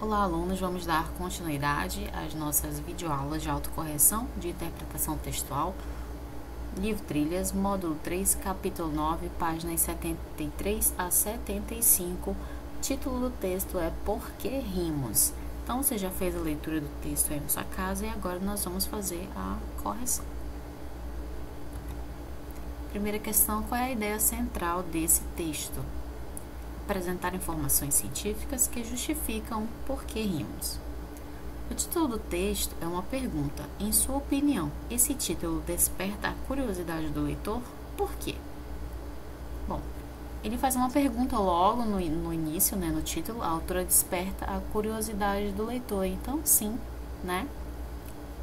Olá, alunos! Vamos dar continuidade às nossas videoaulas de autocorreção de interpretação textual, livro Trilhas, módulo 3, capítulo 9, páginas 73 a 75. O título do texto é Por que rimos? Então, você já fez a leitura do texto aí na sua casa e agora nós vamos fazer a correção. Primeira questão: qual é a ideia central desse texto? Apresentar informações científicas que justificam por que rimos. O título do texto é uma pergunta. Em sua opinião, esse título desperta a curiosidade do leitor? Por quê? Bom, ele faz uma pergunta logo no início, no título. A autora desperta a curiosidade do leitor. Então, sim,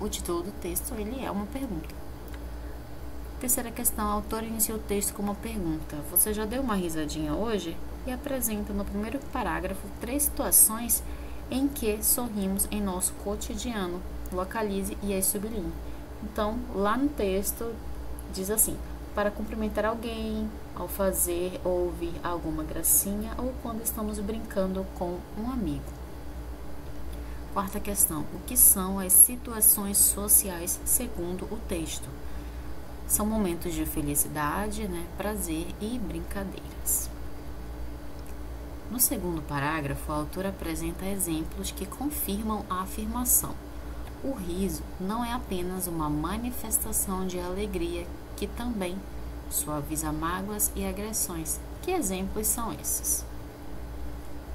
o título do texto ele é uma pergunta. Terceira questão: a autora inicia o texto com uma pergunta. Você já deu uma risadinha hoje? E apresenta no primeiro parágrafo 3 situações em que sorrimos em nosso cotidiano. Localize e aí sublinhe. Então, lá no texto diz assim: para cumprimentar alguém, ao fazer ou ouvir alguma gracinha ou quando estamos brincando com um amigo. Quarta questão: o que são as situações sociais segundo o texto? São momentos de felicidade, prazer e brincadeiras. No segundo parágrafo, a autora apresenta exemplos que confirmam a afirmação. O riso não é apenas uma manifestação de alegria, que também suaviza mágoas e agressões. Que exemplos são esses?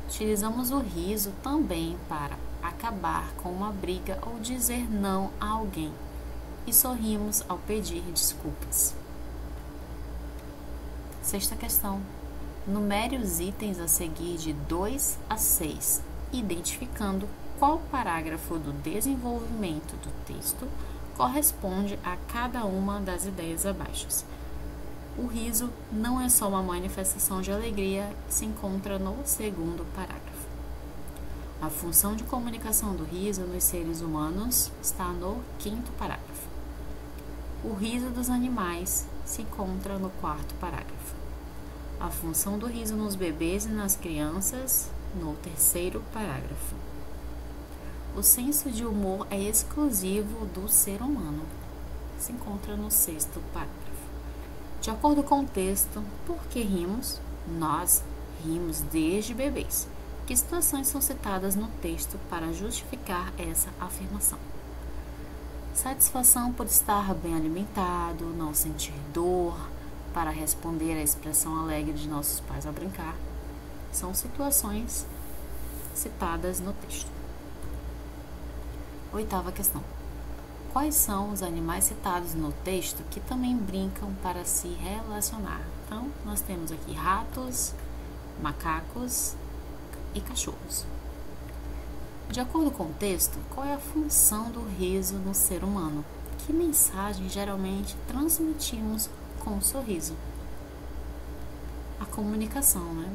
Utilizamos o riso também para acabar com uma briga ou dizer não a alguém. E sorrimos ao pedir desculpas. Sexta questão: numere os itens a seguir de 2 a 6, identificando qual parágrafo do desenvolvimento do texto corresponde a cada uma das ideias abaixo. O riso não é só uma manifestação de alegria, se encontra no segundo parágrafo. A função de comunicação do riso nos seres humanos está no quinto parágrafo. O riso dos animais se encontra no quarto parágrafo. A função do riso nos bebês e nas crianças, no terceiro parágrafo. O senso de humor é exclusivo do ser humano, se encontra no sexto parágrafo. De acordo com o texto, por que rimos? Nós rimos desde bebês. Que situações são citadas no texto para justificar essa afirmação? Satisfação por estar bem alimentado, não sentir dor, para responder à expressão alegre de nossos pais ao brincar, são situações citadas no texto. Oitava questão: quais são os animais citados no texto que também brincam para se relacionar? Então, nós temos aqui ratos, macacos e cachorros. De acordo com o texto, qual é a função do riso no ser humano? Que mensagem geralmente transmitimos com o sorriso? A comunicação,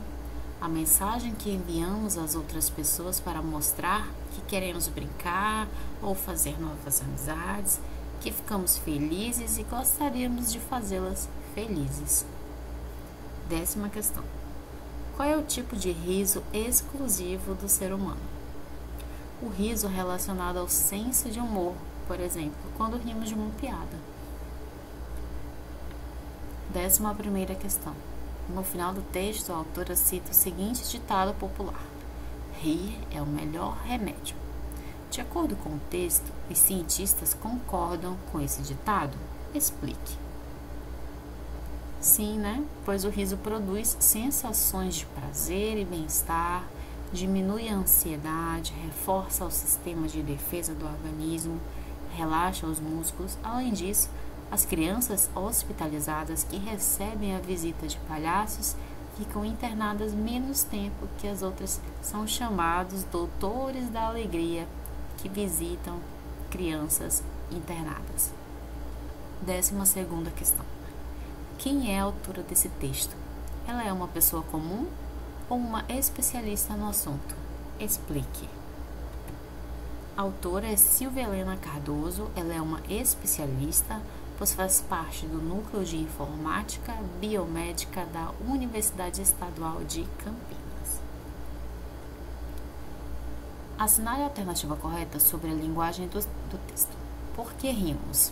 A mensagem que enviamos às outras pessoas para mostrar que queremos brincar ou fazer novas amizades, que ficamos felizes e gostaríamos de fazê-las felizes. 10ª questão: qual é o tipo de riso exclusivo do ser humano? O riso relacionado ao senso de humor, por exemplo, quando rimos de uma piada. 11ª questão: no final do texto, a autora cita o seguinte ditado popular: rir é o melhor remédio. De acordo com o texto, os cientistas concordam com esse ditado? Explique. Sim, pois o riso produz sensações de prazer e bem-estar, diminui a ansiedade, reforça o sistema de defesa do organismo, relaxa os músculos. Além disso, as crianças hospitalizadas que recebem a visita de palhaços ficam internadas menos tempo que as outras. São chamados doutores da alegria que visitam crianças internadas. 12ª questão: quem é a autora desse texto? Ela é uma pessoa comum ou uma especialista no assunto? Explique. A autora é Silvia Helena Cardoso. Ela é uma especialista, pois faz parte do Núcleo de Informática Biomédica da Universidade Estadual de Campinas. Assinale a alternativa correta sobre a linguagem do texto. Por que rimos?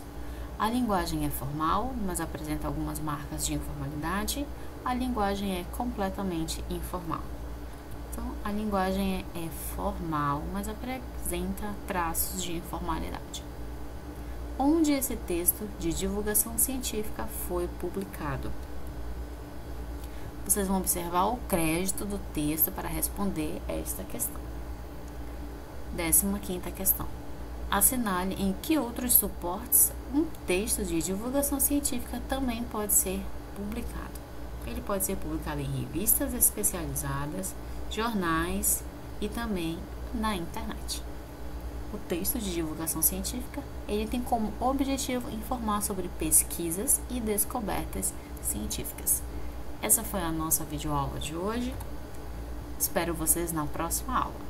A linguagem é formal, mas apresenta algumas marcas de informalidade. A linguagem é completamente informal. Então, a linguagem é formal, mas apresenta traços de informalidade. Onde esse texto de divulgação científica foi publicado? Vocês vão observar o crédito do texto para responder esta questão. 15ª questão. Assinale em que outros suportes um texto de divulgação científica também pode ser publicado. Ele pode ser publicado em revistas especializadas, jornais e também na internet. O texto de divulgação científica, ele tem como objetivo informar sobre pesquisas e descobertas científicas. Essa foi a nossa videoaula de hoje. Espero vocês na próxima aula.